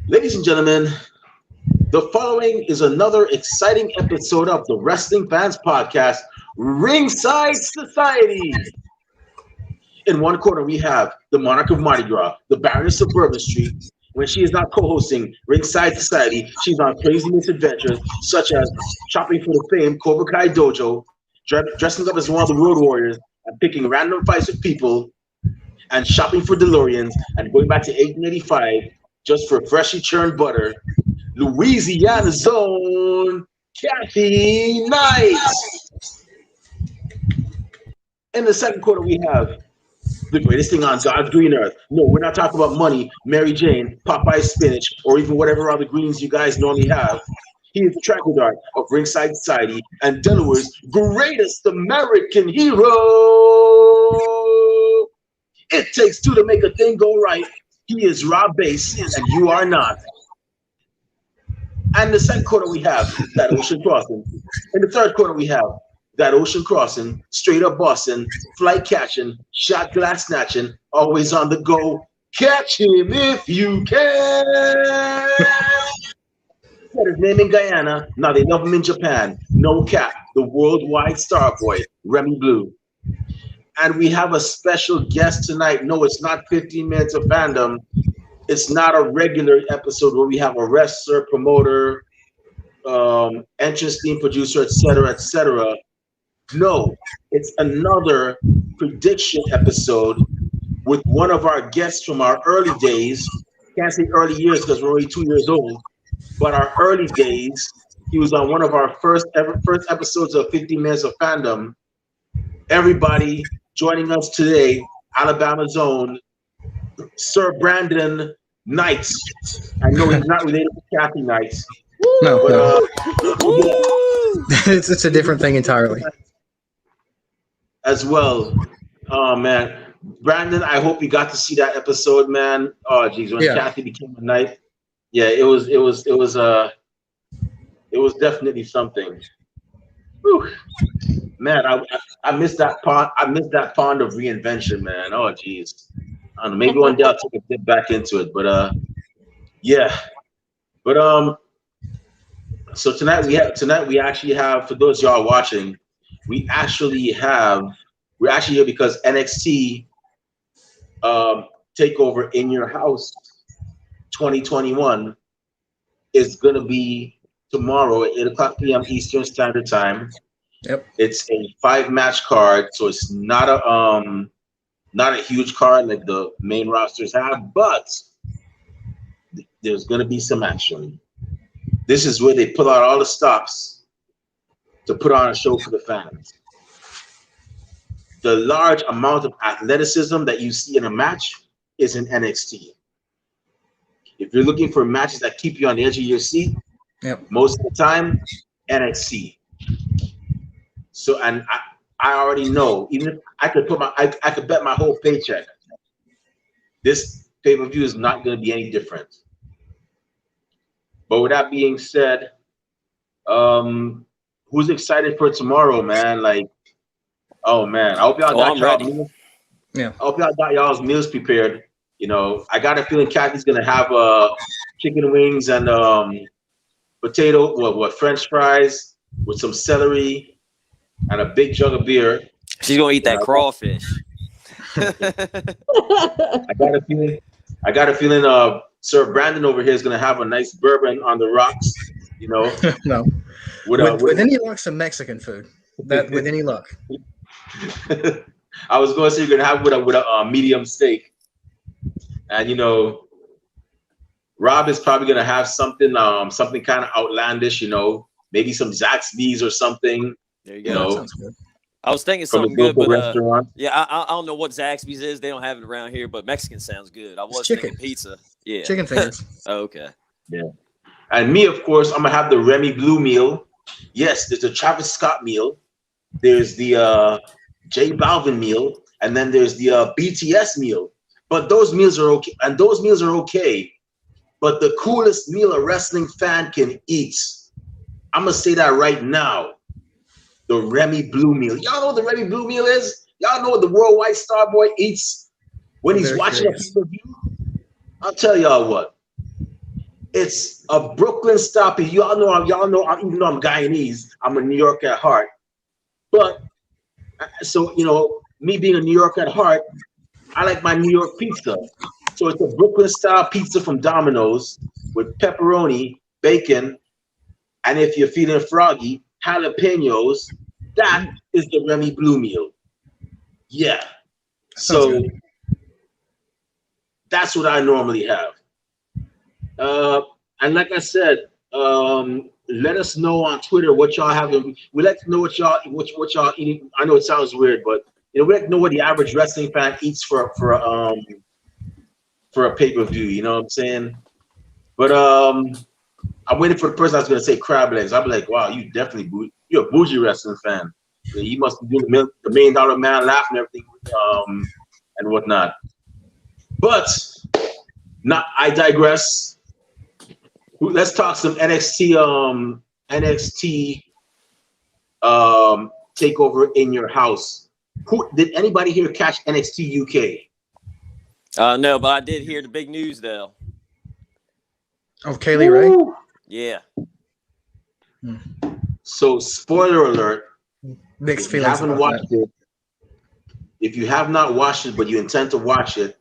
Ladies and gentlemen, the following is another exciting episode of the Wrestling Fans Podcast, Ringside Society. In one corner, we have the Monarch of Mardi Gras, the Baroness of Bourbon Street. When she is not co-hosting Ringside Society, she's on crazy misadventures, such as shopping for the famed Cobra Kai Dojo, dressing up as one of the Road Warriors, and picking random fights with people, and shopping for DeLoreans, and going back to 1885 just for freshly churned butter. Louisiana's own Kathy Knight. In the second quarter, we have the greatest thing on God's green earth. No, we're not talking about money, Mary Jane, Popeye spinach, or even whatever other greens you guys normally have. He is the track dart of Ringside Society and Delaware's greatest American hero. It takes two to make a thing go right. He is Rob Bass, and you are not. And the second quarter, we have that Ocean Crossing. In the third quarter, we have that Ocean Crossing, straight up Boston, flight catching, shot glass snatching, always on the go. Catch him if you can. Said his name in Guyana. Now they love him in Japan. No cap, the worldwide star boy, Remy Blue. And we have a special guest tonight. No, it's not 15 minutes of fandom. It's not a regular episode where we have a wrestler, promoter, entrance theme producer, etc., etc. No, it's another prediction episode with one of our guests from our early days. Can't say early years because we're only 2 years old, but our early days. He was on one of our first episodes of 15 Minutes of Fandom. Everybody joining us today, Alabama's own Sir Brandon Knight. I know he's not related to Kathy Knight. No, but, it's a different thing entirely. As well. Oh man, Brandon, I hope you got to see that episode, man. Oh geez, when Kathy became a knight, yeah, it was definitely something. Whew. Man, I missed that pond. I missed that pond of reinvention, man. Oh geez, I don't know. Maybe one day I'll take a dip back into it, but yeah, but so tonight we actually have, for those y'all watching, we're actually here because NXT Takeover In Your House 2021 is gonna be tomorrow at 8:00 p.m. Eastern Standard Time. Yep. It's a 5-match card, so it's not a huge card like the main rosters have, but there's gonna be some action. This is where they pull out all the stops to put on a show for the fans. The large amount of athleticism that you see in a match is in NXT. If you're looking for matches that keep you on the edge of your seat, most of the time, NXT. So, and I already know, even if I could I could bet my whole paycheck, this pay-per-view is not going to be any different. But with that being said, who's excited for tomorrow, man? Like, oh man, I hope y'all got y'all meals. Yeah, I hope y'all got y'all's meals prepared. You know, I got a feeling Kathy's gonna have chicken wings and potato, French fries with some celery and a big jug of beer. She's gonna eat that crawfish. I got a feeling. Sir Brandon over here is gonna have a nice bourbon on the rocks. You know, no. With any luck, some Mexican food. That with any luck. I was going to say you're gonna have with a medium steak, and you know, Rob is probably gonna have something kind of outlandish. You know, maybe some Zaxby's or something. There you go. You know, sounds good. I was thinking something good, but yeah, I don't know what Zaxby's is. They don't have it around here, but Mexican sounds good. I was thinking pizza. Yeah, chicken fingers. Oh, okay. Yeah, and me, of course, I'm gonna have the Remy Blue meal. Yes, there's a Travis Scott meal. There's the J Balvin meal, and then there's the BTS meal. But those meals are okay, and those meals are okay. But the coolest meal a wrestling fan can eat, I'm gonna say that right now. The Remy Blue meal. Y'all know what the Remy Blue meal is? Y'all know what the worldwide star boy eats? when he's watching a pay-per-view, I'll tell y'all what. It's a Brooklyn style. Y'all know, even though I'm Guyanese, I'm a New York at heart. But so me being a New York at heart, I like my New York pizza. So it's a Brooklyn style pizza from Domino's with pepperoni, bacon, and if you're feeling froggy, jalapenos. That is the Remy Blue meal. Yeah. So that's what I normally have. And like I said, let us know on Twitter what y'all have. We like to know what y'all eating. I know it sounds weird, but we like to know what the average wrestling fan eats for a pay-per-view. You know what I'm saying? But I'm waiting for the person that's gonna say crab legs. I'll be like, wow, you're a bougie wrestling fan. You must be doing the $1 Million Man laugh and everything, and whatnot. But I digress. Let's talk some NXT. Takeover in your house. Did anybody here catch NXT UK? No, but I did hear the big news though. Oh, Kaylee Ray? Yeah. So, spoiler alert. Mixed If you feelings. haven't watched it, if you have not watched it, but you intend to watch it,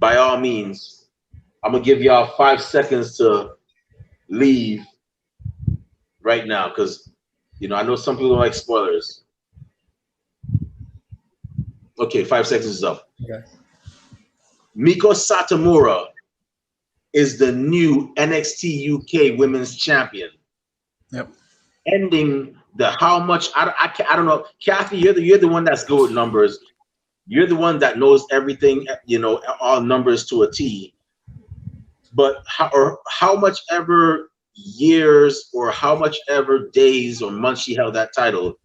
by all means, I'm gonna give y'all 5 seconds to leave right now, because I know some people don't like spoilers. Okay, 5 seconds is up. Okay. Miko Satomura is the new NXT UK Women's Champion. Yep. Ending the how much I don't know. Kathy, you're the one that's good with numbers. You're the one that knows everything. All numbers to a T. But how much ever years or how much ever days or months she held that title,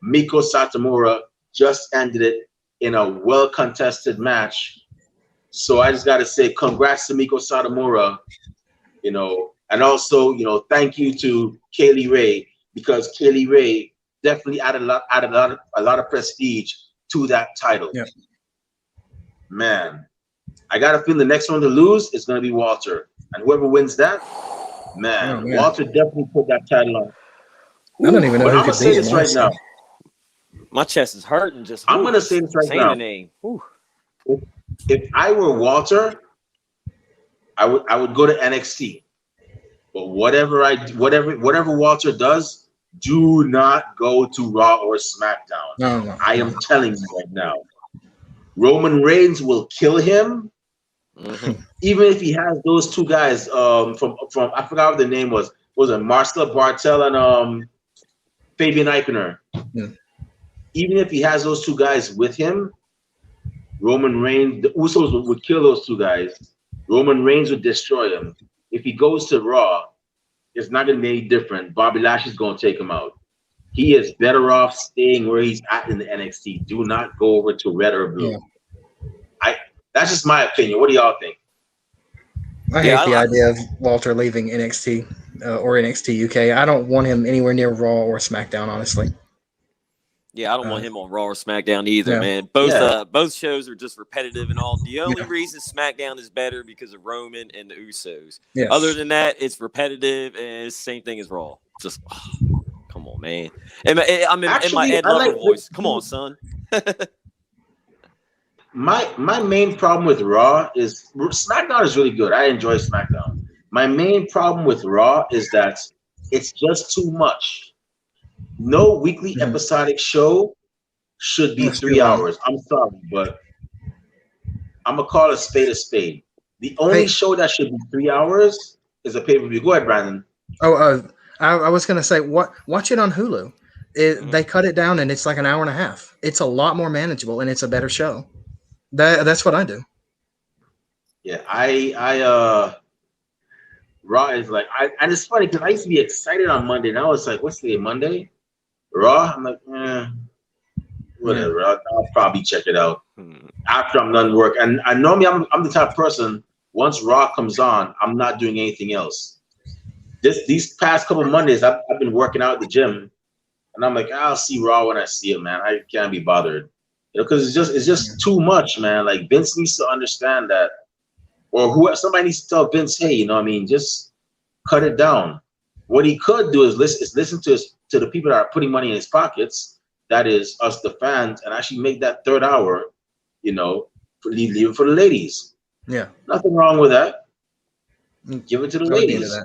Miko Satomura just ended it in a well contested match. So I just got to say congrats to Miko Satomura, and also, thank you to Kaylee Ray, because Kaylee Ray definitely added a lot of prestige to that title. Yeah. Man, I got a feeling the next one to lose is going to be Walter. And whoever wins that, man, Walter definitely put that title on. I don't even know but who I'm going to say this right now. My chest is hurting just I'm going to say this right now. The name. If I were Walter, I would go to NXT. But whatever Walter does, do not go to Raw or SmackDown. No. I am telling you right now. Roman Reigns will kill him. Mm-hmm. Even if he has those two guys from I forgot what the name was. Was it Marcel Bartel and Fabian Eichner? Yeah. Even if he has those two guys with him, Roman Reigns, the Usos would kill those two guys. Roman Reigns would destroy him. If he goes to Raw, it's not going to be any different. Bobby Lashley's going to take him out. He is better off staying where he's at in the NXT. Do not go over to red or blue. Yeah. That's just my opinion. What do y'all think? I hate the idea of Walter leaving NXT or NXT UK. I don't want him anywhere near Raw or SmackDown, honestly. Yeah, I don't want him on Raw or SmackDown either, man. Both shows are just repetitive and all. The only reason SmackDown is better because of Roman and the Usos. Yes. Other than that, it's repetitive and it's the same thing as Raw. Just come on, man. I'm in my Ed Lover voice. Come on, son. My main problem with Raw is SmackDown is really good. I enjoy SmackDown. My main problem with Raw is that it's just too much. No weekly episodic show should be 3 hours. I'm sorry, but I'm going to call a spade a spade. The only show that should be 3 hours is a pay-per-view. Go ahead, Brandon. I was going to say, watch it on Hulu. They cut it down, and it's like an hour and a half. It's a lot more manageable, and it's a better show. That's what I do. Yeah, Raw is like, and it's funny because I used to be excited on Monday. Now it's like, what's the Monday? Raw? I'm like, whatever. I'll probably check it out after I'm done work. And I normally I'm the type of person, once Raw comes on, I'm not doing anything else. These past couple of Mondays, I've been working out at the gym, and I'm like, I'll see Raw when I see it, man. I can't be bothered. because it's just too much, man. Like Vince needs to understand that, or somebody needs to tell Vince, hey, you know what I mean, just cut it down. What he could do is listen to the people that are putting money in his pockets, that is us, the fans, and actually make that third hour, you know, leave it for the ladies. Yeah, nothing wrong with that. Give it to the ladies.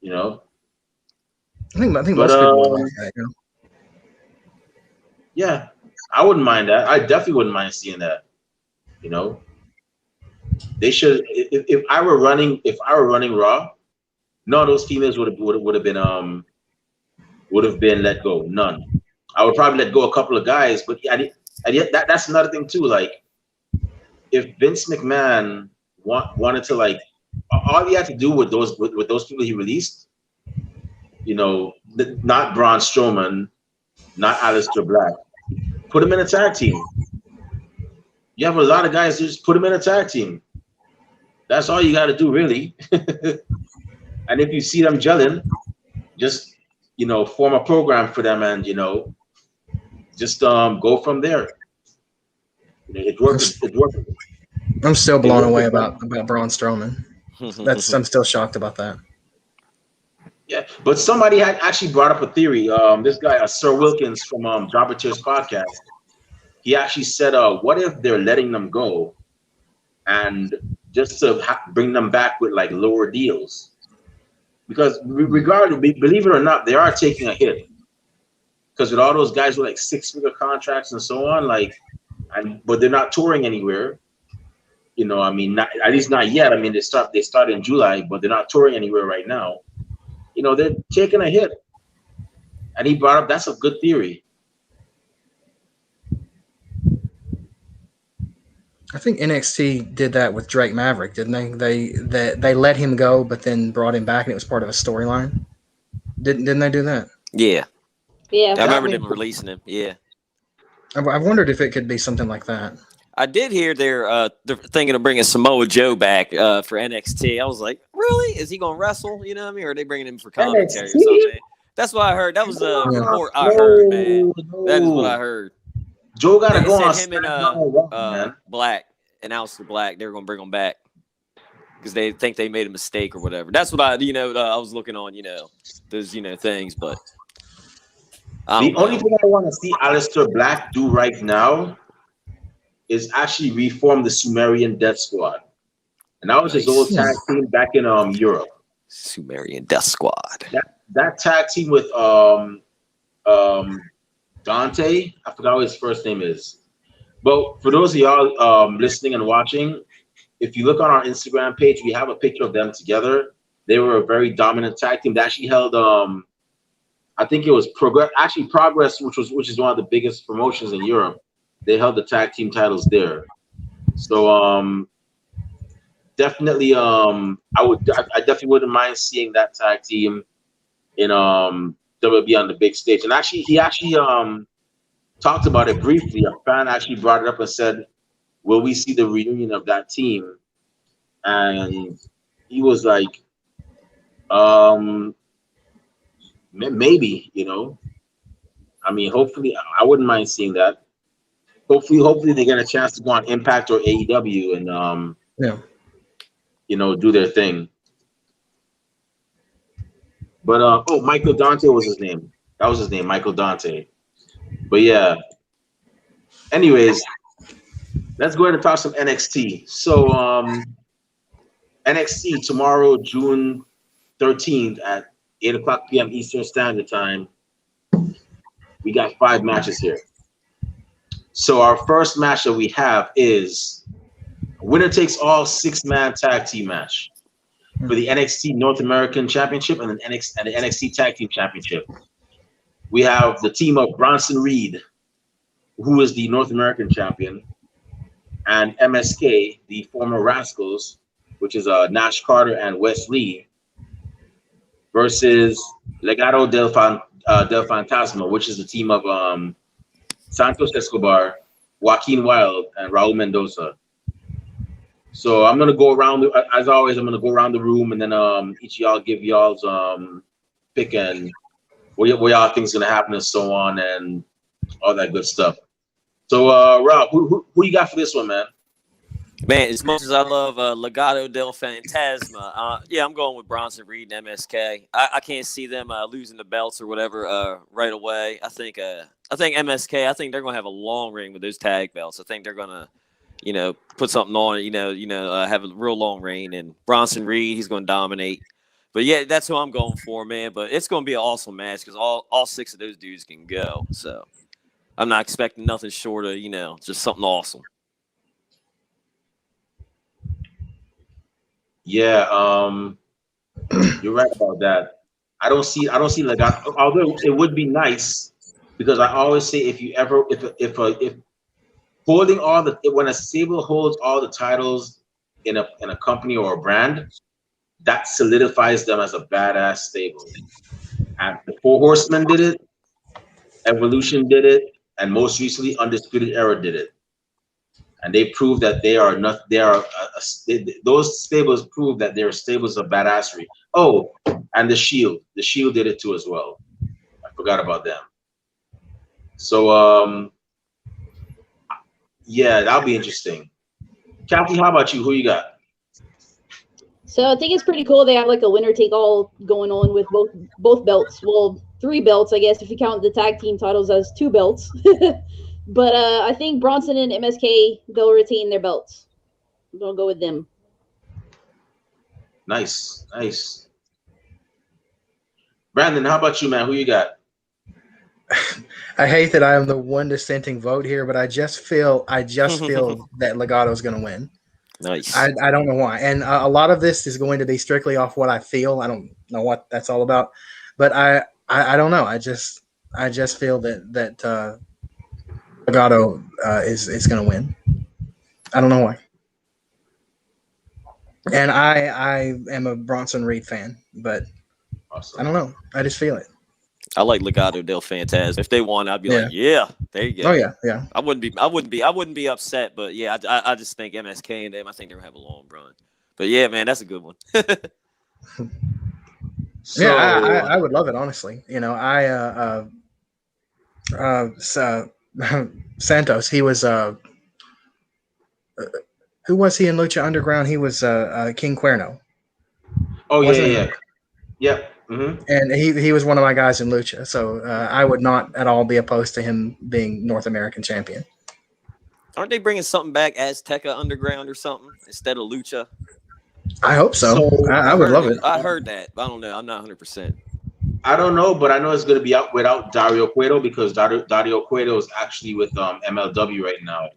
You know, I think most people would like that. You know? Yeah, I wouldn't mind that. I definitely wouldn't mind seeing that. You know, they should. If I were running Raw, none of those females would have been let go. None. I would probably let go a couple of guys, but that's another thing too. Like, if Vince McMahon wanted to, like, all he had to do with those people he released, you know, not Braun Strowman, not Aleister Black, put him in a tag team. You have a lot of guys, just put him in a tag team. That's all you got to do, really. And if you see them gelling, just, you know, form a program for them, and, you know, just go from there. It works. I'm still blown away about Braun Strowman. I'm still shocked about that. Yeah, but somebody had actually brought up a theory. This guy, Sir Wilkins from Jobber Tears podcast, he actually said, what if they're letting them go and just to bring them back with, like, lower deals? Because regardless, believe it or not, they are taking a hit. Because with all those guys with, like, 6-figure contracts and so on, like, but they're not touring anywhere. You know, I mean, at least not yet. I mean, they start in July, but they're not touring anywhere right now. You know, they're taking a hit. And he brought up, that's a good theory. I think NXT did that with Drake Maverick, didn't they? They let him go, but then brought him back, and it was part of a storyline. Didn't they do that? Yeah. Yeah. I remember them releasing him. Yeah. I've wondered if it could be something like that. I did hear they're thinking of bringing Samoa Joe back for NXT. I was like, really? Is he going to wrestle? You know what I mean? Or are they bringing him for commentary or something? That's what I heard. That was the report I heard, man. That is what I heard. Joe got to go on. Him and Black and Aleister Black, they were going to bring him back because they think they made a mistake or whatever. That's what I was looking on, those, things. But the only thing I want to see Aleister Black do right now is actually reform the Sumerian Death Squad. And that was his old tag team back in Europe. Sumerian Death Squad. That tag team with Dante, I forgot what his first name is. But for those of y'all listening and watching, if you look on our Instagram page, we have a picture of them together. They were a very dominant tag team. They actually held I think it was Progress, which is one of the biggest promotions in Europe. They held the tag team titles there. So definitely I definitely wouldn't mind seeing that tag team in WWE on the big stage. And actually he talked about it briefly. A fan actually brought it up and said, will we see the reunion of that team? And he was like, maybe, I mean, hopefully, I wouldn't mind seeing that. Hopefully they get a chance to go on Impact or AEW and do their thing. But Michael Dante was his name. That was his name, Michael Dante. But yeah. Anyways, let's go ahead and talk some NXT. So NXT tomorrow, June 13th at 8:00 p.m. Eastern Standard Time. We got 5 matches here. So our first match that we have is winner takes all 6-man tag team match for the NXT North American Championship and the NXT Tag Team Championship. We have the team of Bronson Reed, who is the North American champion, and MSK, the former Rascals, which is Nash Carter and Wes Lee, versus Legado del Fantasma, which is the team of Santos Escobar, Joaquin Wilde, and Raul Mendoza. So I'm gonna go around, as always. I'm gonna go around the room, and then each of y'all give y'all's pick and what y'all think is gonna happen and so on. And all that good stuff. So, Rob, who you got for this one, man? Man, as much as I love Legado del Fantasma, yeah, I'm going with Bronson Reed and MSK. I can't see them losing the belts or whatever right away. I think MSK. I think they're going to have a long reign with those tag belts. I think they're going to, put something on it. Have a real long reign. And Bronson Reed, he's going to dominate. But yeah, that's who I'm going for, man. But it's going to be an awesome match because all 6 of those dudes can go. So I'm not expecting nothing short of just something awesome. Yeah, you're right about that. I don't see Legado, although it would be nice because I always say if holding when a stable holds all the titles in a company or a brand, that solidifies them as a badass stable. And the Four Horsemen did it, Evolution did it, and most recently Undisputed Era did it. And they prove that they are not. Those stables prove that they're stables of badassery. Oh, and the Shield did it too as well. I forgot about them. So, yeah, that'll be interesting. Kathy, how about you? Who you got? So I think it's pretty cool. They have like a winner take all going on with both belts. Well, 3 belts, I guess, if you count the tag team titles as 2 belts. But I think Bronson and MSK, they'll retain their belts. I'm going to go with them. Nice. Brandon, how about you, man? Who you got? I hate that I am the one dissenting vote here, but I just feel that Legado is going to win. Nice. I don't know why. And a lot of this is going to be strictly off what I feel. I don't know what that's all about. But I don't know. I just feel that Legado is going to win. I don't know why. And I am a Bronson Reed fan, but awesome. I don't know. I just feel it. I like Legado del Fantasma. If they won, I'd be like, yeah, there you go. Oh yeah. I wouldn't be upset, but yeah, I just think MSK and them, I think they're gonna have a long run. But yeah, man, that's a good one. So, I would love it, honestly. Santos, he was who was he in Lucha Underground? He was King Cuerno. Oh yeah. Yep. Mm-hmm. And he was one of my guys in Lucha, so I would not at all be opposed to him being North American champion. Aren't they bringing something back, Azteca Underground or something, instead of Lucha? I hope so. I would love it. I heard that, but I don't know. I'm not 100%. I don't know, but I know it's going to be out without Dario Cueto because Dario Cueto is actually with MLW right now.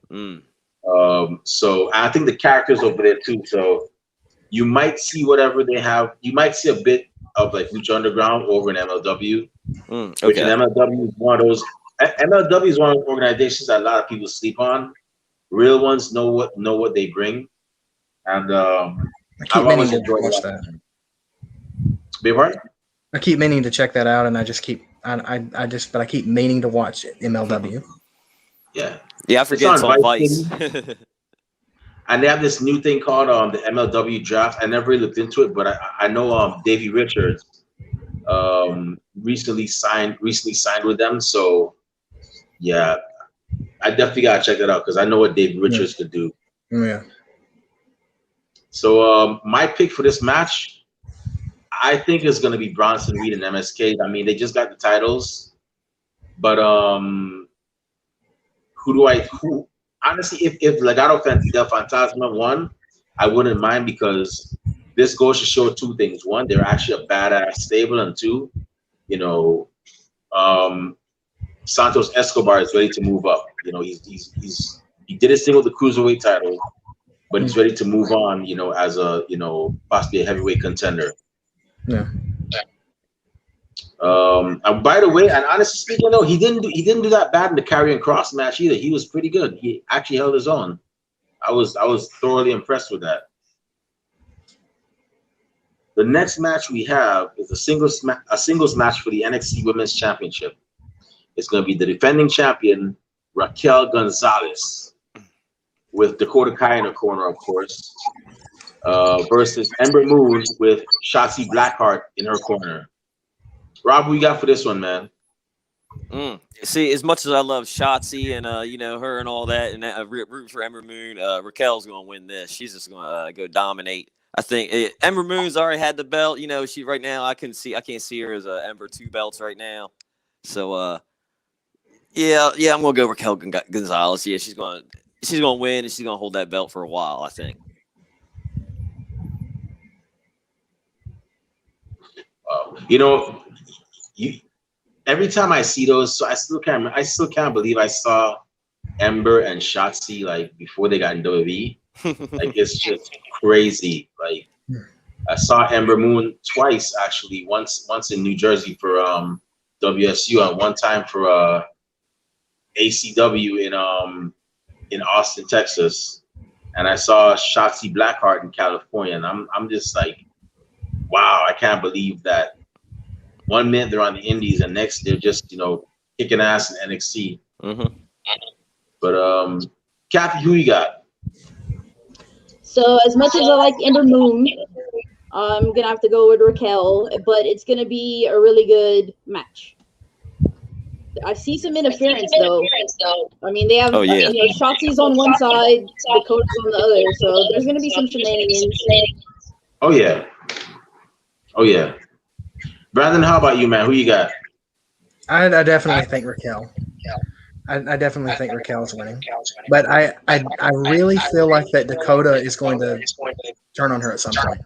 So I think the character's over there too. So you might see whatever they have. You might see a bit of like Lucha Underground over in MLW. Okay. Which in MLW is one of those. MLW is one of those organizations that a lot of people sleep on. Real ones know what they bring, and I've always enjoyed watch that. Big part? I keep meaning to check that out, and I keep meaning to watch it, MLW. Yeah, I forget it's on Vice. And they have this new thing called the MLW draft. I never really looked into it, but I know Davey Richards recently signed with them. So yeah, I definitely gotta check that out because I know what Davey Richards could do. Yeah. So my pick for this match, I think is gonna be Bronson Reed and MSK. I mean, they just got the titles, but who honestly, if Legado del Fantasma won, I wouldn't mind because this goes to show 2 things. 1, they're actually a badass stable, and 2, Santos Escobar is ready to move up. He did his thing with the cruiserweight title, but he's ready to move on. As a possibly a heavyweight contender. Yeah. And by the way, and honestly speaking, though, he didn't do that bad in the Karrion Kross match either. He was pretty good. He actually held his own. I was thoroughly impressed with that. The next match we have is a singles match for the NXT Women's Championship. It's going to be the defending champion Raquel Gonzalez with Dakota Kai in her corner, of course, versus Ember Moon with Shotzi Blackheart in her corner. Rob, who you got for this one, man? See, as much as I love Shotzi and her and all that, and root for Ember Moon, Raquel's going to win this. She's just going to go dominate. I think Ember Moon's already had the belt. She right now I can't see her as Ember 2 belts right now. So yeah, I'm going to go Raquel Gonzalez. Yeah, she's going to win, and she's going to hold that belt for a while, I think. Every time I see those, so I still can't believe I saw Ember and Shotzi like before they got in WWE. Like, it's just crazy. Like, I saw Ember Moon twice actually. Once in New Jersey for WSU, and one time for ACW in Austin, Texas. And I saw Shotzi Blackheart in California, and I'm just like, wow, I can't believe that. One minute they're on the Indies, and next they're just kicking ass in NXT. Mm-hmm. But Kathy, who you got? So as much as I like Ember Moon, I'm gonna have to go with Raquel, but it's gonna be a really good match. I see some interference though. I mean, they have Shotzi's on one side, Dakota's on the other, so there's gonna be some shenanigans. Oh yeah. Brandon, how about you, man? Who you got? I definitely think Raquel. I definitely think Raquel's winning, but I really feel like that Dakota is going to turn on her at some point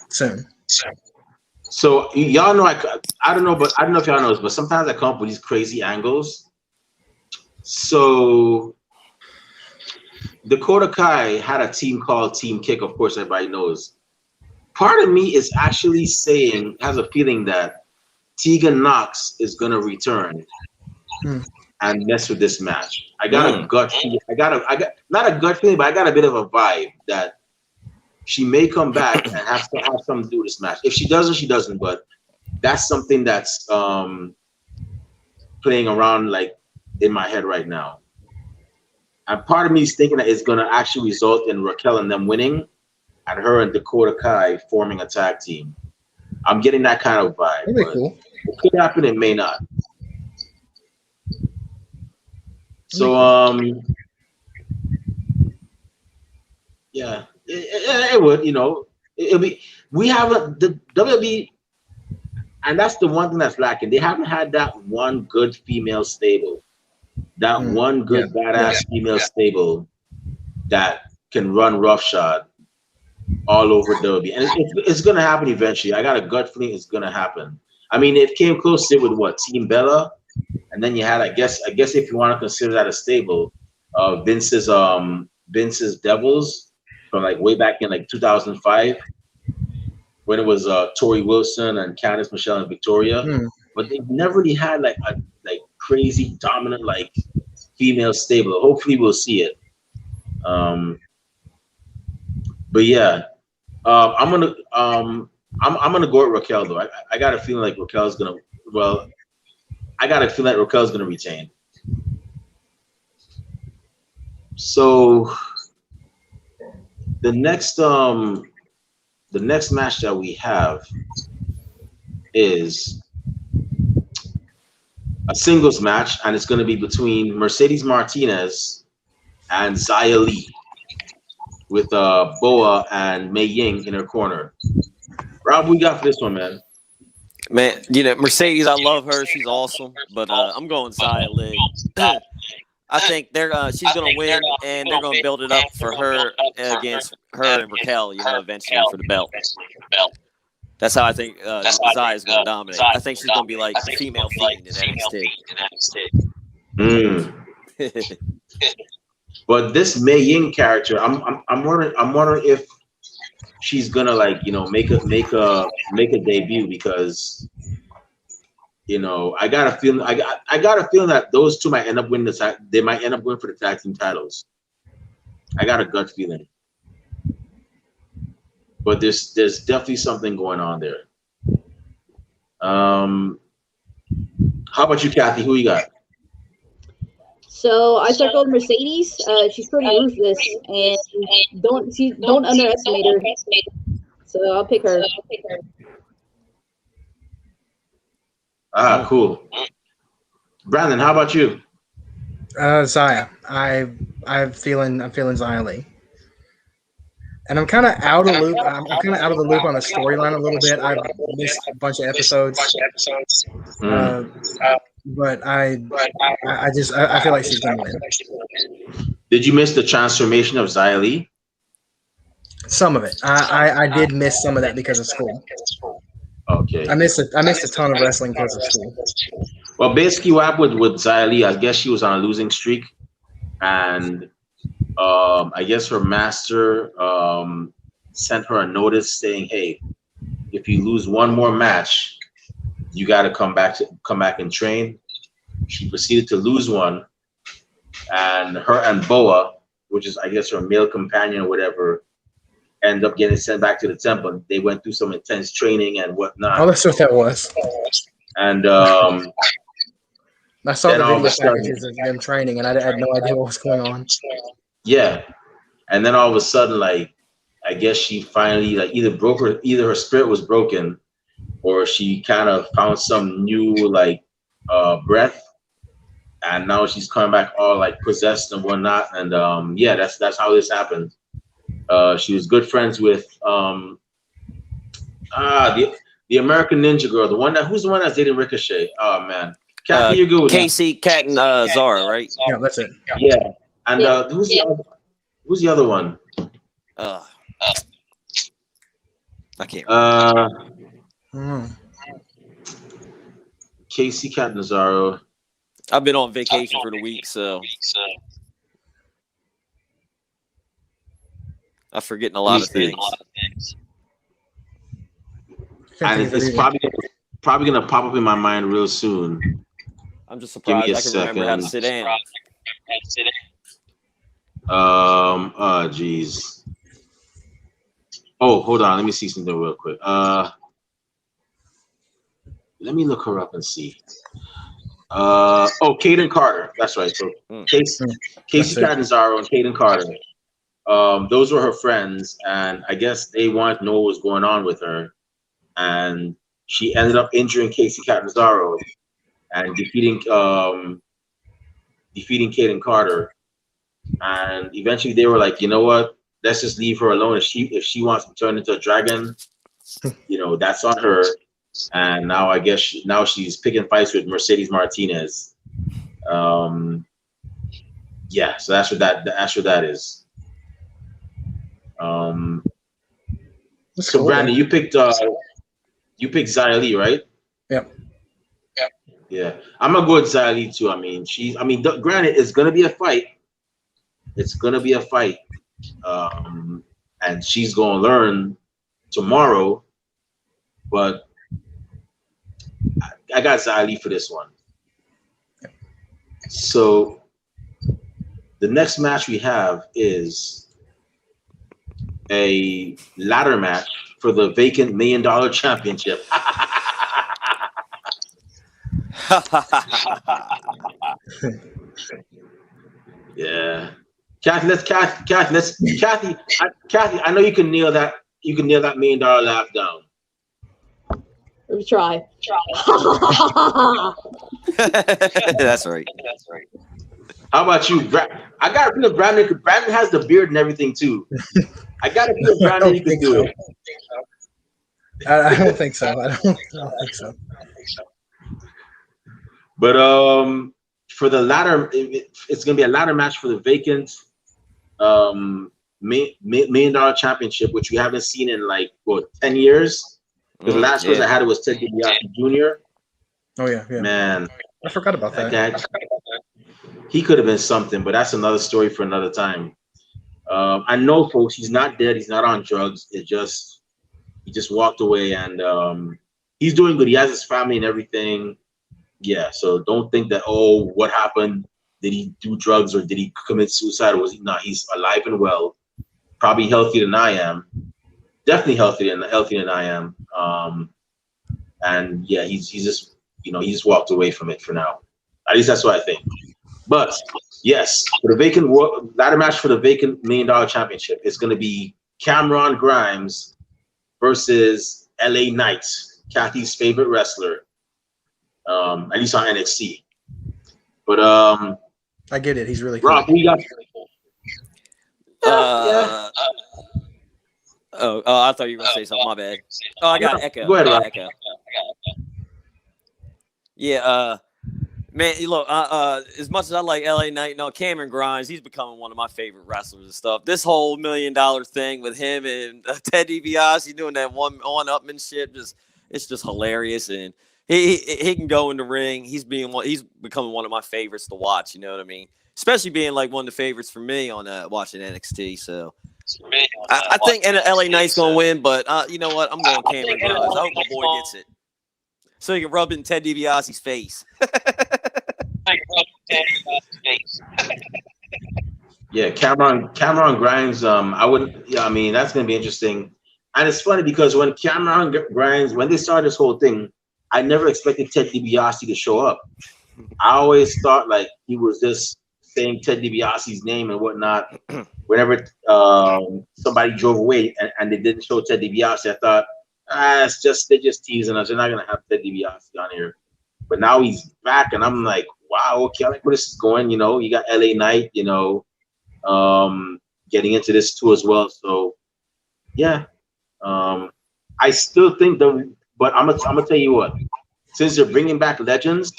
soon. So y'all know I don't know if y'all know this, but sometimes I come up with these crazy angles. So Dakota Kai had a team called Team Kick, of course everybody knows. Part of me is actually has a feeling that Tegan Knox is gonna return and mess with this match. I got a gut feeling. I got not a gut feeling, but I got a bit of a vibe that she may come back and have something to do with this match. If she doesn't, she doesn't. But that's something that's playing around like in my head right now. And part of me is thinking that it's gonna actually result in Raquel and them winning, and her and Dakota Kai forming a tag team. I'm getting that kind of vibe. That'd be cool. It could happen, it may not. So yeah, it would, it'll be. We have the WWE, and that's the one thing that's lacking. They haven't had that one good female stable, that one good badass female stable that can run roughshod all over WWE, and it's gonna happen eventually. I got a gut feeling it's gonna happen. I mean, it came close to it with what, Team Bella, and then you had, I guess if you want to consider that a stable, Vince's Devils from like way back in like 2005, when it was Tori Wilson and Candice Michelle and Victoria, but they've never really had like a crazy dominant like female stable. Hopefully we'll see it. But yeah, I'm gonna go with Raquel though. I got a feeling like Raquel's gonna. Well, I got a feeling like Raquel's gonna retain. So the next match that we have is a singles match, and it's going to be between Mercedes Martinez and Xia Li, with Boa and Mei Ying in her corner. Rob, what we got for this one, man? Man, Mercedes, I love her. She's awesome, but I'm going Xia Li. I think she's going to win, and they're going to build it up for her against her and Raquel, eventually for the belt. That's how I think Xia is going to dominate. I think she's going to be like the female Fiend in NXT. But this Mei Ying character, I'm wondering if she's gonna make a debut, because I got a feeling that those two might end up winning they might end up going for the tag team titles. I got a gut feeling, but there's definitely something going on there. How about you, Kathy? Who you got? So I circled Mercedes. She's pretty ruthless, and don't underestimate her. So I'll pick her. Ah, cool. Brandon, how about you? Zaya. I'm feeling Zaya Lee. And I'm kind of out of loop. I'm kind of out of the loop on the storyline a little bit. I've missed a bunch of episodes. But I feel like she's going to win. Did you miss the transformation of Zia Lee? Some of it. I did miss some of that because of school. Okay. I missed a ton of wrestling because of school. Well, basically what happened with Zia Lee, I guess she was on a losing streak, and I guess her master sent her a notice saying, "Hey, if you lose one more match, you got to come back and train." She proceeded to lose one, and her and Boa, which is I guess her male companion or whatever, ended up getting sent back to the temple. They went through some intense training and whatnot. Oh, that's what that was. And I saw the video packages of them training, and I had no idea what was going on. Yeah, and then all of a sudden, like, I guess she finally either her spirit was broken, or she kind of found some new breath, and now she's coming back all like possessed and whatnot. And yeah, that's how this happened. She was good friends with the American Ninja girl, who's the one that's dating Ricochet? Oh man, Kathy, you're good with Casey, Cat, and Zara, right? Yeah, that's it. Yeah, and who's the other one? I can't. Casey, Cat, Nazaro. I've been on vacation for the week, so I'm forgetting a lot of things. And it's probably gonna pop up in my mind real soon. I'm just surprised I can remember how to sit down. Oh geez. Oh, hold on. Let me see something real quick. Let me look her up and see. Kaden Carter. That's right. So Casey Catanzaro and Kaden Carter. Those were her friends, and I guess they wanted to know what was going on with her. And she ended up injuring Casey Catanzaro and defeating Kaden Carter. And eventually they were like, you know what? Let's just leave her alone. If she wants to turn into a dragon, that's on her. And now I guess she's picking fights with Mercedes Martinez. Yeah, so that's what that is. So cool. Brandon, you picked Xia Li, right? Yep. Yeah, I'm gonna go with Xia Li too. Granted, it's gonna be a fight. It's gonna be a fight, and she's gonna learn tomorrow. But I got Xia Li for this one. So the next match we have is a ladder match for the vacant $1 million championship. Yeah, Kathy, I know you can nail that. You can nail that $1 million laugh down. Try. That's right. How about you, I got to feel Brandon. Brandon has the beard and everything too. I got to feel Brandon. You can do it. I don't think so. I don't think so. But for the ladder, it's going to be a ladder match for the vacant $1 million championship, which we haven't seen in 10 years. Because the last person I had was Ted DiBiase Jr. Oh yeah. Man, I forgot about that. Guy, he could have been something, but that's another story for another time. I know, folks, he's not dead. He's not on drugs. He just walked away, and he's doing good. He has his family and everything. Yeah, so don't think that, what happened? Did he do drugs or did he commit suicide? Or was he not? He's alive and well, probably healthier than I am. Definitely healthier than I am. And yeah, he's just he just walked away from it for now. At least that's what I think. But yes, for the vacant ladder match for the vacant $1 million championship, it's going to be Cameron Grimes versus LA Knight, Kathy's favorite wrestler. At least on NXT. But I get it. He's really cool. Rob, who you got? I thought you were gonna say something. My bad. Oh, I got Echo. Go ahead, Rob. Echo. Yeah. Man, look. As much as I like LA Knight, Cameron Grimes, he's becoming one of my favorite wrestlers and stuff. This whole $1 million thing with him and Ted DiBiase doing that one-upmanship, it's just hilarious. And he can go in the ring. He's becoming one of my favorites to watch. You know what I mean? Especially being like one of the favorites for me on watching NXT. So I think LA Knight's gonna win, but you know what? I'm going Cameron Grimes. I hope my boy gets it, so he can rub it in Ted DiBiase's face. Yeah, Cameron Grimes. I mean, that's gonna be interesting. And it's funny because when Cameron Grimes, when they started this whole thing, I never expected Ted DiBiase to show up. I always thought like he was just saying Ted DiBiase's name and whatnot. Whenever somebody drove away and they didn't show Ted DiBiase, I thought, they're just teasing us. They're not gonna have Ted DiBiase on here. But now he's back, and I'm like, wow, okay, I like where this is going. You know, you got LA Knight, you know, getting into this too as well. So, yeah, I still think but I'm gonna tell you what. Since they're bringing back legends,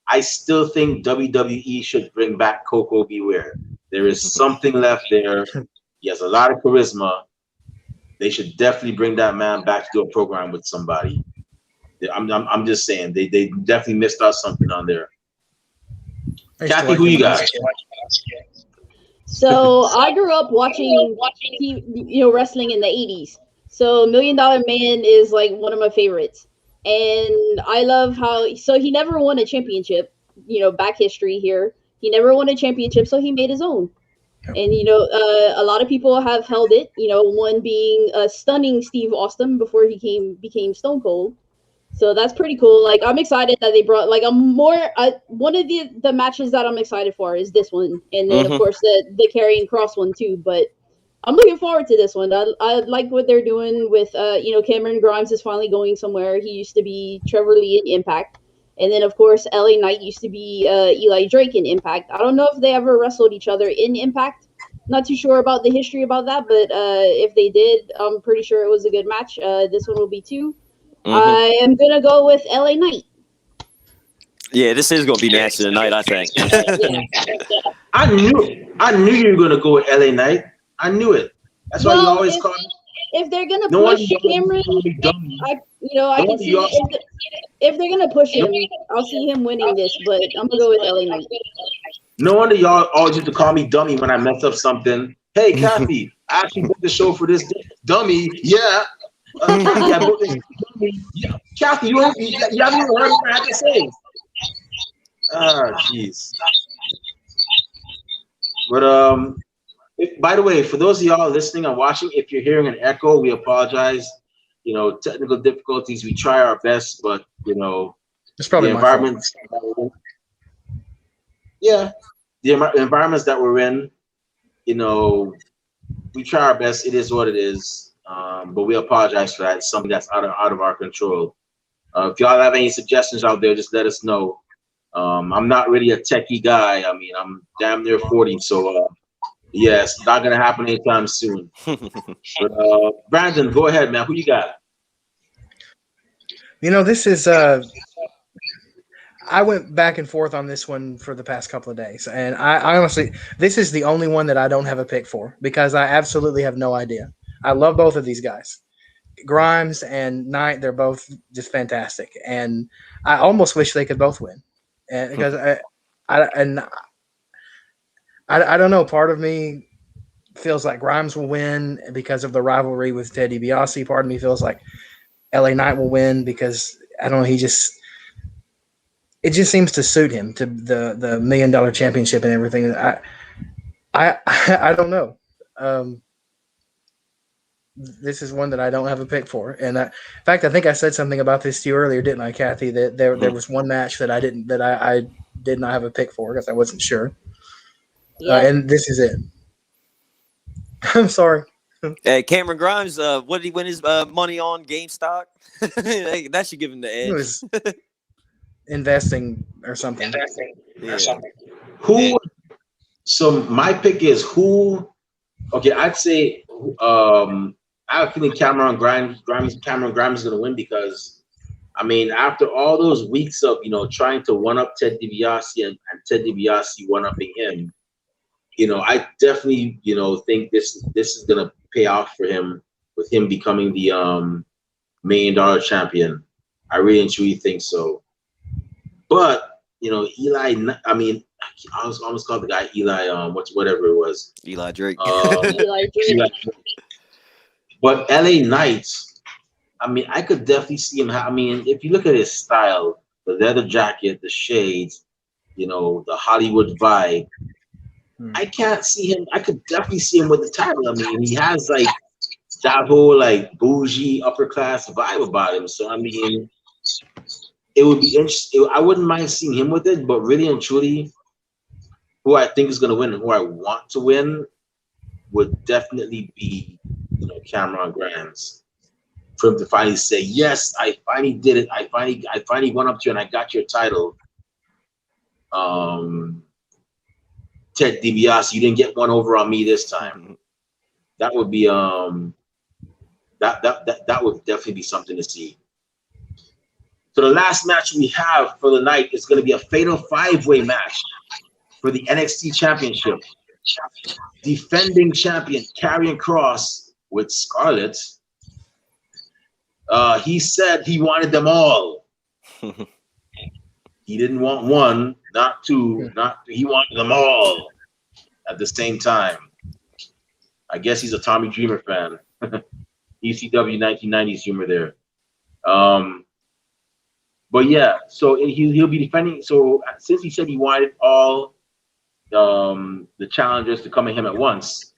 I still think WWE should bring back Coco Beware. There is something left there. He has a lot of charisma. They should definitely bring that man back to do a program with somebody. I'm just saying they definitely missed out something on there. Kathy, who you got? So I grew up watching wrestling in the 80s. So $1 Million Man is like one of my favorites. And I love so he never won a championship, back history here. He never won a championship, so he made his own. And, a lot of people have held it, one being stunning Steve Austin before he became Stone Cold. So that's pretty cool. Like, I'm excited that they brought, like, one of the matches that I'm excited for is this one. And then, of course, the Karrion Kross one, too. But I'm looking forward to this one. I like what they're doing with, Cameron Grimes is finally going somewhere. He used to be Trevor Lee in Impact. And then, of course, LA Knight used to be Eli Drake in Impact. I don't know if they ever wrestled each other in Impact. Not too sure about the history about that. But if they did, I'm pretty sure it was a good match. This one will be too. I am going to go with LA Knight. Yeah, this is going to be match of the night, I think. I knew you were going to go with LA Knight. I knew it. That's why you always call me. If they're going to push Cameron, I can see if they're going to push him, I'll see him winning this, but I'm going to go with LA Knight. No wonder y'all always used to call me dummy when I mess up something. Hey, Kathy, I actually booked the show for this dummy. Yeah. Kathy, I booked this dummy. Yeah. Kathy, you haven't even heard what I had to say. Jeez. But by the way, for those of y'all listening and watching, if you're hearing an echo, we apologize. Technical difficulties. We try our best, but it's probably the environments. Yeah, the environments that we're in, we try our best. It is what it is, but we apologize for that. It's something that's out of our control. If y'all have any suggestions out there, just let us know. I'm not really a techie guy. I mean, I'm damn near 40, so yeah, it's not gonna happen anytime soon. But Brandon, go ahead, man. Who you got? This is I went back and forth on this one for the past couple of days, and I honestly, this is the only one that I don't have a pick for because I absolutely have no idea. I love both of these guys, Grimes and Knight. They're both just fantastic, and I almost wish they could both win, and because I don't know. Part of me feels like Grimes will win because of the rivalry with Ted DiBiase. Part of me feels like LA Knight will win because I don't know. It just seems to suit him to the $1 million championship and everything. I don't know. This is one that I don't have a pick for, and in fact, I think I said something about this to you earlier, didn't I, Kathy? That there was one match that I did not have a pick for because I wasn't sure. Yeah. And this is it. I'm sorry. Hey, Cameron Grimes, what did he win his money on? GameStop? That should give him the edge. investing or something. Who? So my pick is who? Okay, I'd say I have a feeling Cameron Grimes is going to win because, I mean, after all those weeks of trying to one up Ted DiBiase and Ted DiBiase one upping him, I definitely think this is going to pay off for him with him becoming the $1 million champion. I really and truly think so. But Eli, I mean, I was almost called the guy Eli, whatever it was. Eli Drake. Eli Drake. But LA Knights, I mean, I could definitely see him. I mean, if you look at his style, the leather jacket, the shades, the Hollywood vibe, I can't see him. I could definitely see him with the title. I mean, he has like that whole like bougie upper class vibe about him. So I mean, it would be interesting. I wouldn't mind seeing him with it, but really and truly, who I think is going to win and who I want to win would definitely be, Cameron Grimes. For him to finally say, yes, I finally did it. I finally went up to you and I got your title. Ted DiBiase, you didn't get one over on me this time. That would be that would definitely be something to see. So the last match we have for the night is going to be a fatal 5-way match for the NXT Championship. Defending champion Karrion Kross with Scarlett. He said he wanted them all. He didn't want one, not two, he wanted them all at the same time. I guess he's a Tommy Dreamer fan. ECW 1990s humor there. But yeah, so he'll be defending. So since he said he wanted all the challengers to come at him at once,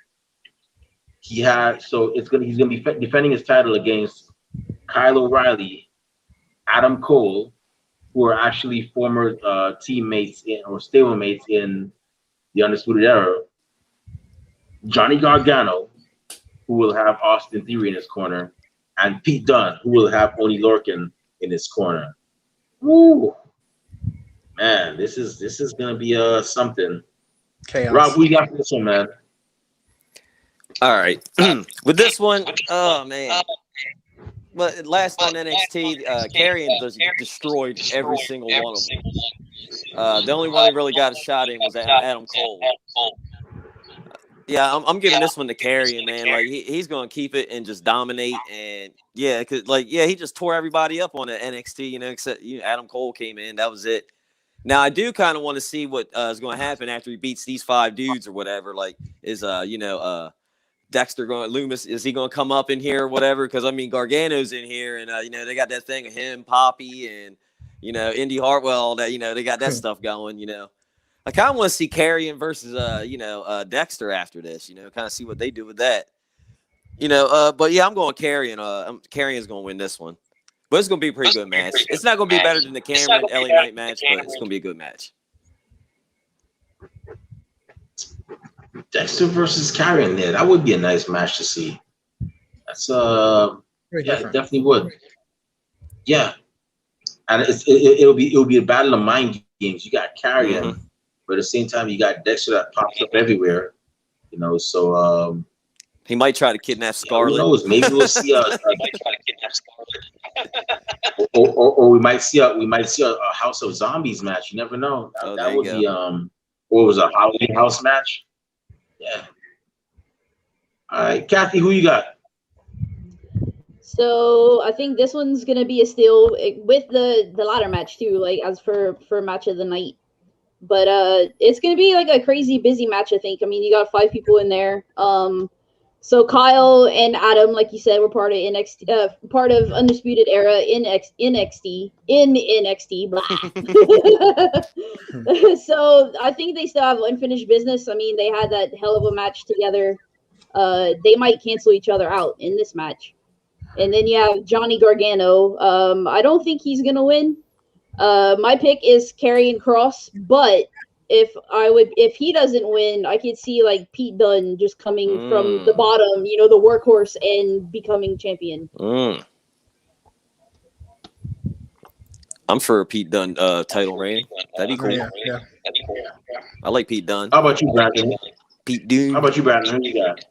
he's gonna be defending his title against Kyle O'Reilly, Adam Cole, who are actually former teammates or stablemates in the Undisputed Era, Johnny Gargano, who will have Austin Theory in his corner, and Pete Dunne, who will have Oney Lorcan in his corner. Woo! Man, this is gonna be something. Chaos. Rob, who you got for this one, man? All right, with this one, oh man. But last on NXT, Karrion destroyed every single one of them. The only one he really got a shot in was Adam Cole. Yeah, I'm giving this one to Karrion, man. Like he's gonna keep it and just dominate, and yeah, cause he just tore everybody up on the NXT, except Adam Cole came in. That was it. Now I do kind of want to see what is going to happen after he beats these 5 dudes or whatever. Like is Dexter Loomis, is he going to come up in here or whatever? Because I mean Gargano's in here, and they got that thing of him, Poppy, and Indy Hartwell, all that. They got that stuff going. I kind of want to see Karrion versus Dexter after this. Kind of see what they do with that. But yeah, I'm going Karrion. Karrion's going to win this one. But it's going to be a pretty good match. It's not going to be better than the Cameron LA Knight match, but it's going to be a good match. Dexter versus Karrion there. That would be a nice match to see. That's it definitely would. Yeah. And it'll be a battle of mind games. You got Karrion, but at the same time you got Dexter that pops up everywhere. So he might try to kidnap Scarlett. Who knows? Maybe we'll see or we might see a House of Zombies match. You never know. That would be what was a Halloween House match? Yeah. All right, Kathy, who you got? So I think this one's gonna be a steal with the ladder match too, like as for match of the night. But it's gonna be like a crazy busy match. I think. I mean, you got 5 people in there. So Kyle and Adam, like you said, were part of NXT, part of Undisputed Era in NXT. So I think they still have unfinished business. I mean, they had that hell of a match together. They might cancel each other out in this match. And then you have Johnny Gargano. I don't think he's gonna win. My pick is Karrion Kross, but if he doesn't win, I could see like Pete Dunne just coming from the bottom, the workhorse, and becoming champion. I'm for a Pete Dunne title reign. That'd be cool. Yeah. I like Pete Dunne. How about you, Brandon? Pete Dunne. How about you, Brandon? Who you got?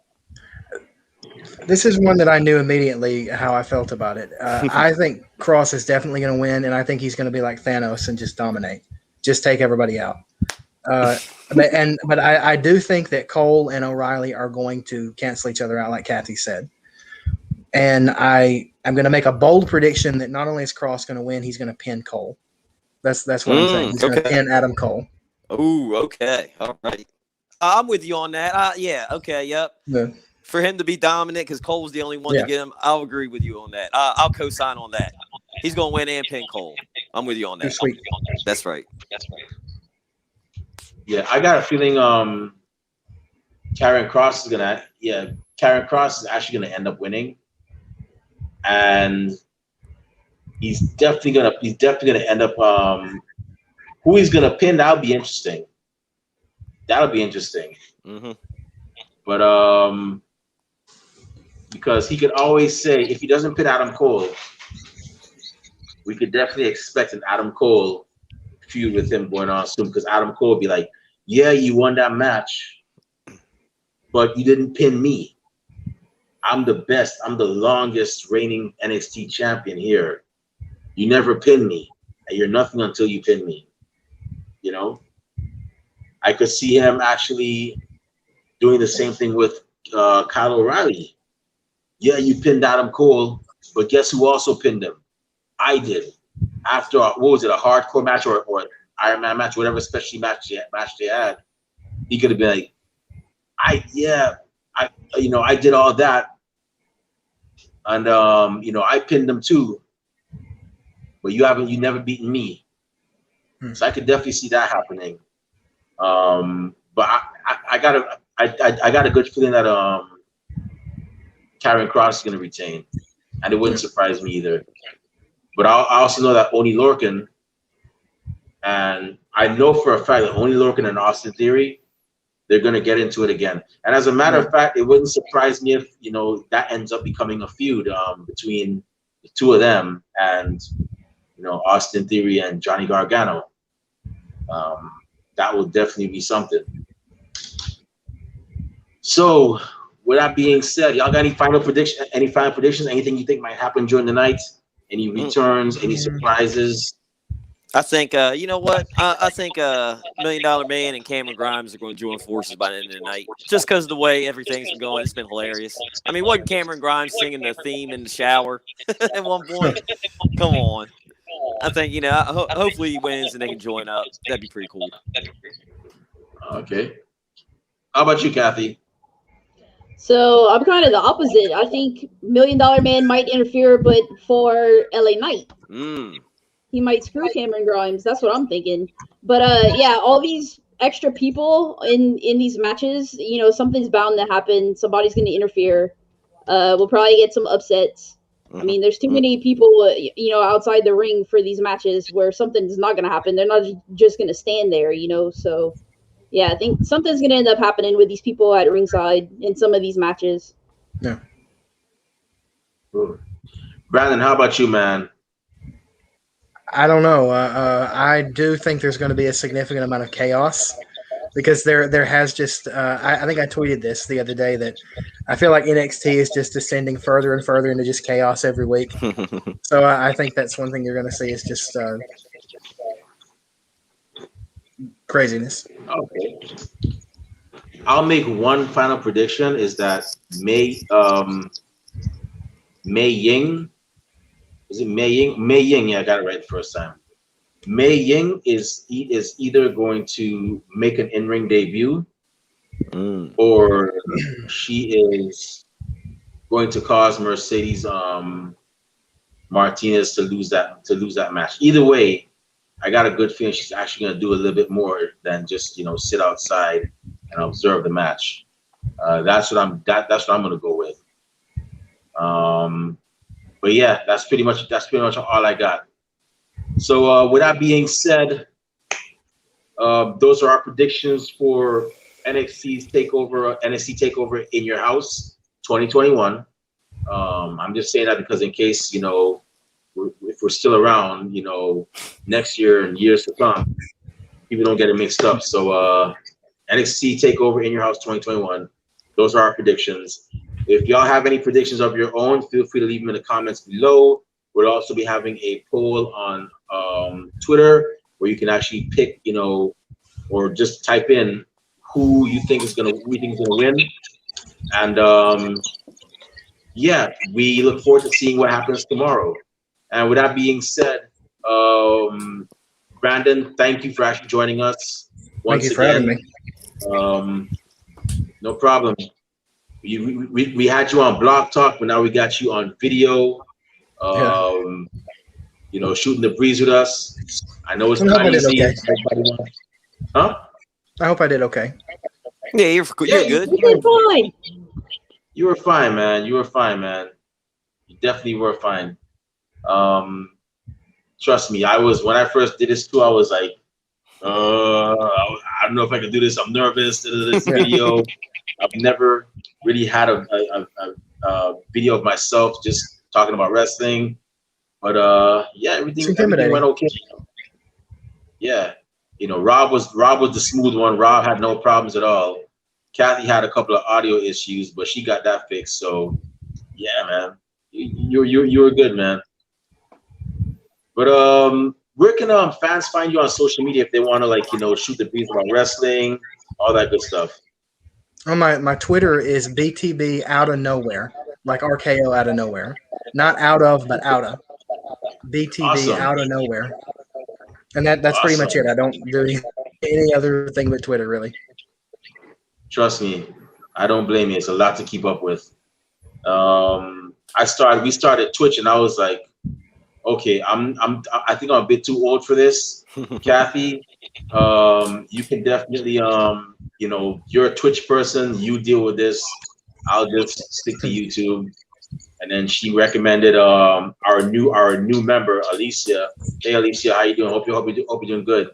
This is one that I knew immediately how I felt about it. I think Cross is definitely going to win, and I think he's going to be like Thanos and just dominate, just take everybody out. But I do think that Cole and O'Reilly are going to cancel each other out, like Kathy said. And I'm going to make a bold prediction that not only is Cross going to win, he's going to pin Cole. That's what I'm saying. He's going to pin Adam Cole. Oh, okay, all right. I'm with you on that. Yeah, okay, yep. Yeah. For him to be dominant because Cole's the only one to get him, I'll agree with you on that. I'll co-sign on that. He's going to win and pin Cole. I'm with you on that. Sweet. That's right. Yeah, I got a feeling Karrion Kross is actually gonna end up winning. And he's definitely gonna end up who he's gonna pin, that'll be interesting. Mm-hmm. But because he could always say, if he doesn't pin Adam Cole, we could definitely expect an Adam Cole feud with him going on soon, because Adam Cole will be like, yeah, you won that match, but you didn't pin me. I'm the best. I'm the longest reigning NXT champion here. You never pin me, and you're nothing until you pin me. You know? I could see him actually doing the same thing with Kyle O'Reilly. Yeah, you pinned Adam Cole, but guess who also pinned him? I did. After, what was it, a hardcore match or Iron Man match, whatever special match they had, he could have been like, I did all that, and I pinned them too, but you never beaten me. So I could definitely see that happening. But I got a good feeling that Karrion Kross is going to retain, and it wouldn't surprise me either. But I also know that Oney Lorcan, and I know for a fact that Oney Lorcan and Austin Theory, they're going to get into it again. And as a matter of fact, it wouldn't surprise me if that ends up becoming a feud between the two of them and Austin Theory and Johnny Gargano. That will definitely be something. So, with that being said, y'all got any final predictions? Anything you think might happen during the night? Any returns? Any surprises? I think you know what? I think $1 Million Man and Cameron Grimes are going to join forces by the end of the night. Just because of the way everything's been going, it's been hilarious. I mean, wasn't Cameron Grimes singing the theme in the shower at one point? Come on. I think hopefully he wins and they can join up. That'd be pretty cool. Okay. How about you, Kathy? So I'm kind of the opposite. I think $1 Million Man might interfere, but for LA Knight. He might screw Cameron Grimes. That's what I'm thinking. But all these extra people in these matches, something's bound to happen. Somebody's going to interfere. We'll probably get some upsets. I mean, there's too many people, outside the ring for these matches where something's not going to happen. They're not just going to stand there, So, yeah, I think something's going to end up happening with these people at ringside in some of these matches. Yeah. Brandon, how about you, man? I don't know. I do think there's going to be a significant amount of chaos because there has just I think I tweeted this the other day that I feel like NXT is just descending further and further into just chaos every week. So I think that's one thing you're going to see is just craziness. Okay. I'll make one final prediction is that Mei Ying. Is it Mei Ying? Mei Ying, yeah, I got it right the first time. Mei Ying is either going to make an in-ring debut or she is going to cause Mercedes Martinez to lose that match. Either way, I got a good feeling she's actually going to do a little bit more than just sit outside and observe the match. That's what I'm going to go with. But yeah, that's pretty much all I got. So with that being said, those are our predictions for NXT Takeover In Your House 2021. I'm just saying that because in case if we're still around, you know, next year and years to come, people don't get it mixed up. So NXT Takeover In Your House 2021. Those are our predictions. If y'all have any predictions of your own, feel free to leave them in the comments below. We'll also be having a poll on Twitter where you can actually pick, you know, or just type in who you think is gonna win. And yeah, we look forward to seeing what happens tomorrow. And with that being said, Brandon, thank you for actually joining us once again. Thank you for having me. No problem. We had you on Blog Talk, but now we got you on video. You know, shooting the breeze with us. I know it's not easy. Okay. Huh? I hope I did okay. Yeah, you're good. You did fine. You were fine, man. You were fine, man. You definitely were fine. Trust me, when I first did this too, I was like, I don't know if I can do this. I'm nervous. This video. I've never really had a video of myself just talking about wrestling. But yeah, everything went okay. Yeah. You know, Rob was the smooth one. Rob had no problems at all. Kathy had a couple of audio issues, but she got that fixed. So yeah, man. You were good, man. But where can fans find you on social media if they want to, like, you know, shoot the breeze about wrestling, all that good stuff? Oh, my Twitter is BTB out of nowhere, like RKO out of nowhere, not out of, but out of BTB out of nowhere, and that's pretty much it. I don't do any other thing but Twitter, really. Trust me, I don't blame you. It's a lot to keep up with. We started Twitch, and I was like, okay, I think I'm a bit too old for this. Kathy, you can definitely, you know, you're a Twitch person. You deal with this. I'll just stick to YouTube. And then she recommended our new member, Alicia. Hey, Alicia, how you doing? Hope you're doing good.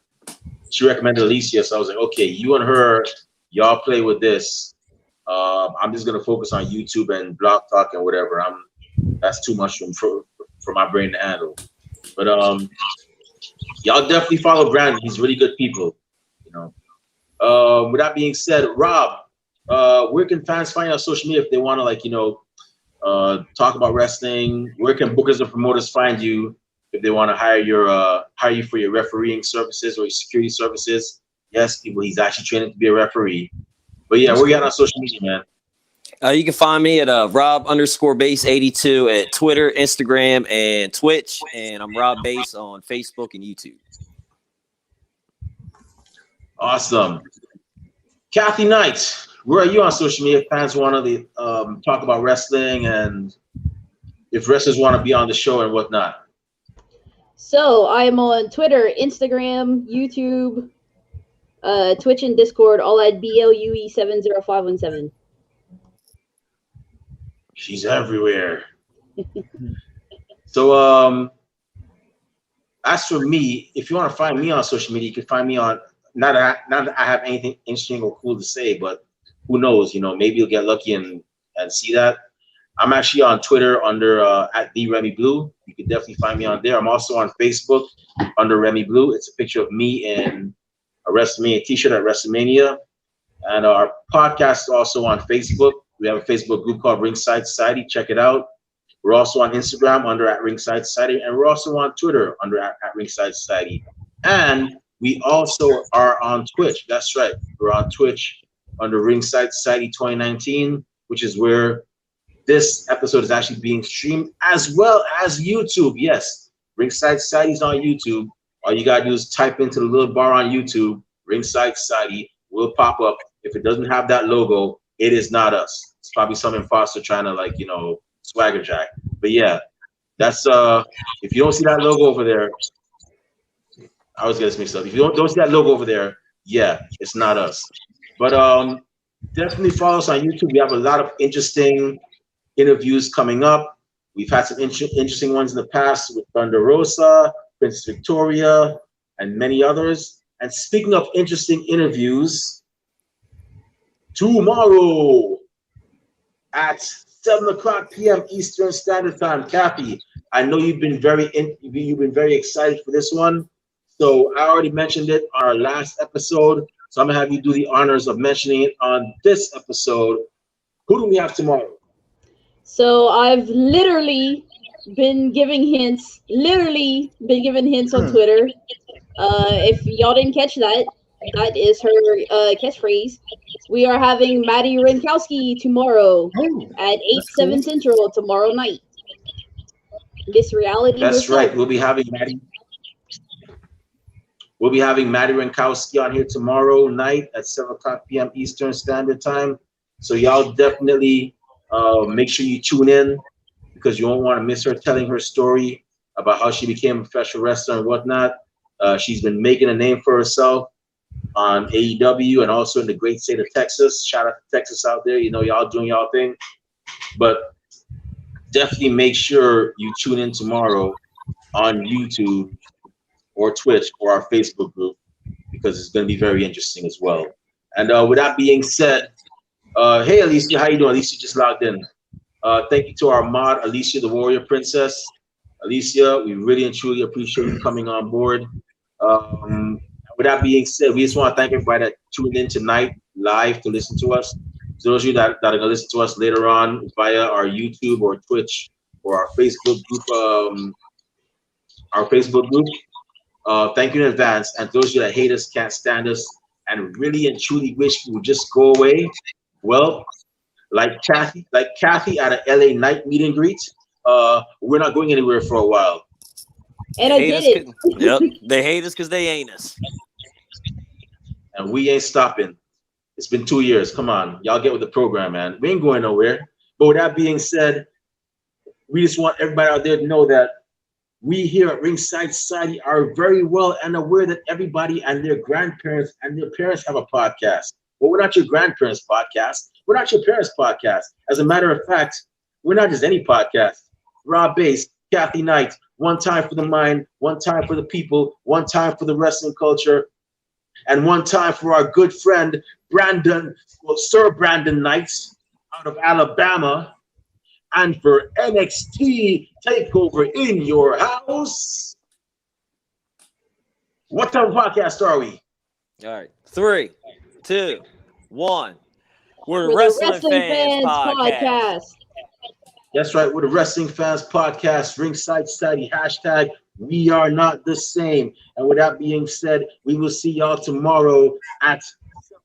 She recommended Alicia, so I was like, okay, you and her, y'all play with this. I'm just gonna focus on YouTube and Blog Talk and whatever. That's too much for my brain to handle. But y'all definitely follow Brandon. He's really good people, you know. With that being said, Rob, where can fans find you on social media if they want to, like, you know, talk about wrestling? Where can bookers and promoters find you if they want to hire you for your refereeing services or your security services? Yes, people, he's actually training to be a referee. But yeah, where you at on social media, man? You can find me at Rob_Base82 at Twitter, Instagram, and Twitch. And I'm Rob Base on Facebook and YouTube. Awesome. Kathy Knight, where are you on social media if fans want to talk about wrestling and if wrestlers want to be on the show and whatnot? So I am on Twitter, Instagram, YouTube, Twitch, and Discord, all at BLUE70517. She's everywhere. So as for me, if you want to find me on social media, you can find me on, not that I have anything interesting or cool to say, but who knows, you know, maybe you'll get lucky and see that. I'm actually on Twitter under at the Remy Blue. You can definitely find me on there. I'm also on Facebook under Remy Blue. It's a picture of me in a WrestleMania t-shirt at WrestleMania. And our podcast is also on Facebook. We have a Facebook group called Ringside Society. Check it out. We're also on Instagram under at Ringside Society, and we're also on Twitter under at Ringside Society. And we also are on Twitch. That's right. We're on Twitch under Ringside Society 2019, which is where this episode is actually being streamed, as well as YouTube. Yes, Ringside Society is on YouTube. All you gotta do is type into the little bar on YouTube, Ringside Society, will pop up. If it doesn't have that logo, it is not us. It's probably some imposter trying to, like, you know, swagger jack. But yeah, that's if you don't see that logo over there, I was gonna mix up. If you don't see that logo over there, yeah, it's not us. But definitely follow us on YouTube. We have a lot of interesting interviews coming up. We've had some interesting ones in the past with Thunder Rosa, Princess Victoria, and many others. And speaking of interesting interviews, tomorrow at 7:00 p.m. Eastern Standard Time. Kathy, I know you've been very excited for this one. So I already mentioned it on our last episode. So I'm gonna have you do the honors of mentioning it on this episode. Who do we have tomorrow? So I've literally been giving hints. On Twitter. If y'all didn't catch that, that is her catchphrase. We are having Maddie Rinkowski tomorrow at 8/7 Central tomorrow night. This reality. That's right. We'll be having Maddie Rinkowski on here tomorrow night at 7:00 p.m. Eastern Standard Time. So y'all definitely make sure you tune in because you won't want to miss her telling her story about how she became a professional wrestler and whatnot. She's been making a name for herself on AEW and also in the great state of Texas. Shout out to Texas out there. You know, y'all doing y'all thing. But definitely make sure you tune in tomorrow on YouTube or Twitch or our Facebook group because it's going to be very interesting as well. And with that being said, hey, Alicia, how you doing? Alicia just logged in. Thank you to our mod, Alicia, the Warrior Princess. Alicia, we really and truly appreciate you coming on board. With that being said, we just want to thank everybody that tuned in tonight live to listen to us. To those of you that are going to listen to us later on via our YouTube or Twitch or our Facebook group, thank you in advance. And those of you that hate us, can't stand us, and really and truly wish we would just go away, well, like Kathy at an LA night meet and greet, we're not going anywhere for a while. And I did it. Yep, they hate us because they ain't us. And we ain't stopping. It's been 2 years. Come on. Y'all get with the program, man. We ain't going nowhere. But with that being said, we just want everybody out there to know that we here at Ringside Society are very well and aware that everybody and their grandparents and their parents have a podcast. But we're not your grandparents' podcast. We're not your parents' podcast. As a matter of fact, we're not just any podcast. Rob Bass, Kathy Knight, one time for the mind, one time for the people, one time for the wrestling culture, and one time for our good friend Sir Brandon Knight out of Alabama, and for NXT Takeover in Your House. What type of podcast are we? All right, 3, 2, 1. We're the Wrestling Fans Podcast. That's right. We're the Wrestling Fans Podcast, Ringside Society, hashtag We Are Not the Same. And with that being said, we will see y'all tomorrow at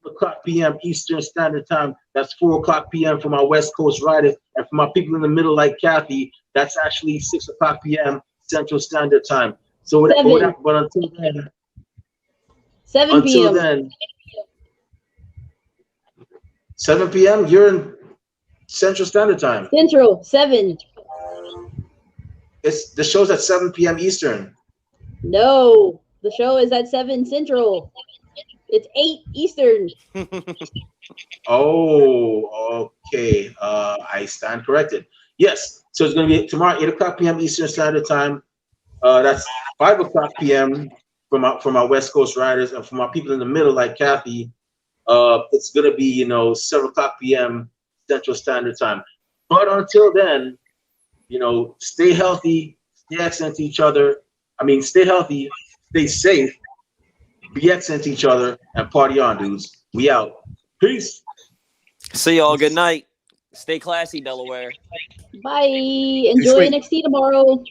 7:00 p.m. Eastern Standard Time. That's 4:00 p.m. for my West Coast riders. And for my people in the middle like Kathy, that's actually 6:00 p.m. Central Standard Time. So but until then, 7 p.m. Until then, 7 p.m. You're in Central Standard Time. Central, 7. The show's at 7 p.m. Eastern. No, the show is at 7 Central. It's 8 Eastern. Oh, okay. I stand corrected. Yes. So it's going to be tomorrow, 8:00 p.m. Eastern Standard Time. That's 5:00 p.m. for my West Coast riders, and for my people in the middle like Kathy, it's going to be 7:00 p.m. Central Standard Time. But until then, stay healthy, stay excellent to each other. I mean, stay healthy, stay safe, be excellent to each other, and party on, dudes. We out. Peace. See y'all. Good night. Stay classy, Delaware. Bye. Enjoy NXT tomorrow.